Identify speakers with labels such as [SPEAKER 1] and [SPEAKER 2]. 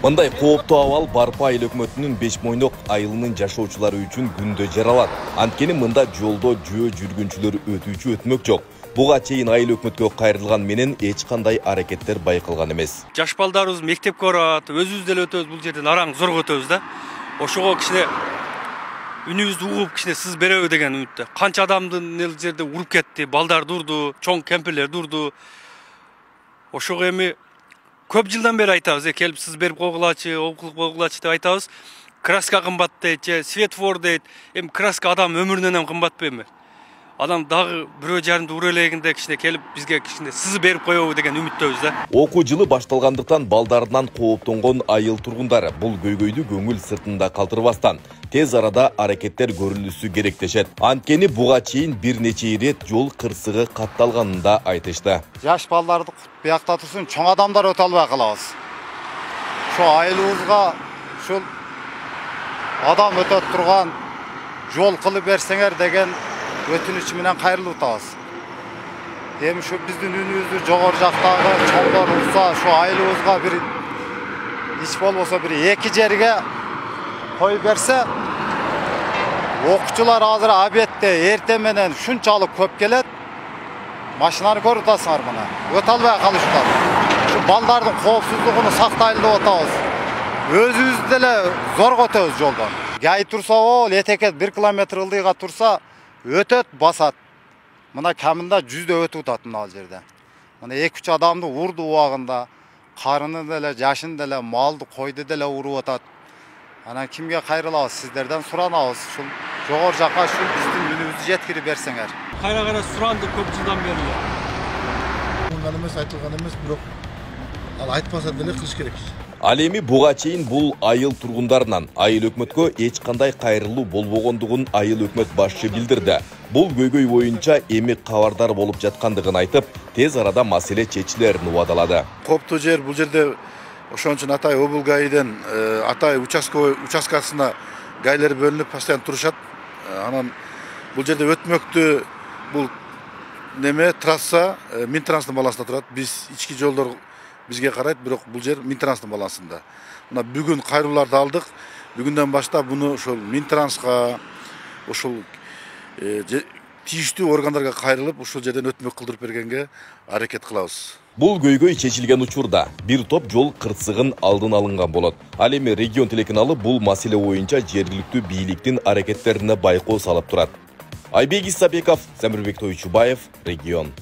[SPEAKER 1] Мындай кооптуу абал Барпа айыл өкмөтүнүн беш мойнок айылынын жашоочулары үчүн күндө жаралат. Анткени мында жолдо жөө жүргүнчүлөр өтүүчү өтмөк жок. Буга чейин айыл өкмөткө кайрылган менен эч кандай аракеттер байкалган эмес.
[SPEAKER 2] Жаш балдарыбыз мектепке барат, өзүбүз деле өтөбүз, бул жерден араң зорго өтөбүз да. Ошого кичине үнүбүздү угуп кичине сыз береби деген үмүттө. Канча адамдын эл жерде уруп кетти, балдар дурду, чоң кемпирлер дурду. Ошого эми көп жылдан бери айтабыз, келип сыз берип койгулачы, окулуп койгулачы деп айтабыз. Краска кымбат дейт, же светофор дейт. Эми краска адам өмүрүнөн кымбат эми. Адам дагы бирөө жарымды ура элегинде кичине келип бизге кичине сыз берип коебу деген үмүттөбүз да.
[SPEAKER 1] Окуу жылы башталгандыктан балдарынан кооптонгон айыл тургундары бул көйгөйдү көңүл сыртында калтырбастан тез арада аракеттер көрүлүшү керектешет. Анткени буга чейин бир нече ирет жол кырсыгы катталганын да айтышты.
[SPEAKER 3] Жаш балдарды биякта турсун, чоң адамдар өтө албай калабыз. Ошо айылыбызга ушул адам өтөп турган жол кылып берсеңер деген өтүнүч менен кайрылып атабыз. Эми ушу биздин үнүбүздү жогору жактагы чоңдор урса, ушу айылыбызга бир эч болбосо бир эки жерге коюп берсе, окуучулар азыр обедте эртең менен шунчалык көп келет. Машинаны көрүп атасыңар мына. Өтө албай калышкан. Ушу балдардын коопсуздугун сактайлы деп атабыз. Өзүбүз деле зорго өтөбүз жолдон. Гай турса, ол этекет 1 километр ылдыйга турса, өтөт, басат. Мына камында 100дө өтүп атат мына жерде. Мына 2-3 адамды урду убагында, карыны деле, жашын деле, малды, койду деле уруп атат. Анан кимге кайрылабыз, сиздерден суранабыз. Ушул жогору жакка ушул биздин үнүбүздү жеткирип берсеңер.
[SPEAKER 2] Кайра суранды көп жылдан бери.
[SPEAKER 4] Мындан эмес, айтылган эмес, бирок ал айтпаса деле кылыш керек.
[SPEAKER 1] Ал эми буга чейин бул айыл тургундарынан айыл өкмөткө эч кандай кайрылуу болбогондугун айыл өкмөт башчы билдирди. Бул көйгөй боюнча эми кабардар болуп жаткандыгын айтып, тез арада маселе чечилерин убадалады.
[SPEAKER 4] Коптуу жер, бул жерде ошон үчүн Атай облгайден Атай участкасына гайлер бөлүнүп постоянно турушат. Анан бул жерде өтмөктү бул неме трасса Минтранстын балансында турат. Биз ички жолдор бизге карайт, бирок бул жер Минтранстын балансында. Мына бүгүн кайрылууларды алдык. Бүгүндөн баштап буну ошол Минтранска, ошол тийиштүү органдарга кайрылып, ушул жерден өтмөк кылдырып бергенге аракет кылабыз.
[SPEAKER 1] Бул көйгөй чечилген учурда бир топ жол кырсыгын алдын алынган болот. Ал эми регион телеканалы бул маселе боюнча жергиликтүү бийликтин аракеттерине байкоо салып турат. Айбек Исабеков, Замирбек Тойчубаев, Регион.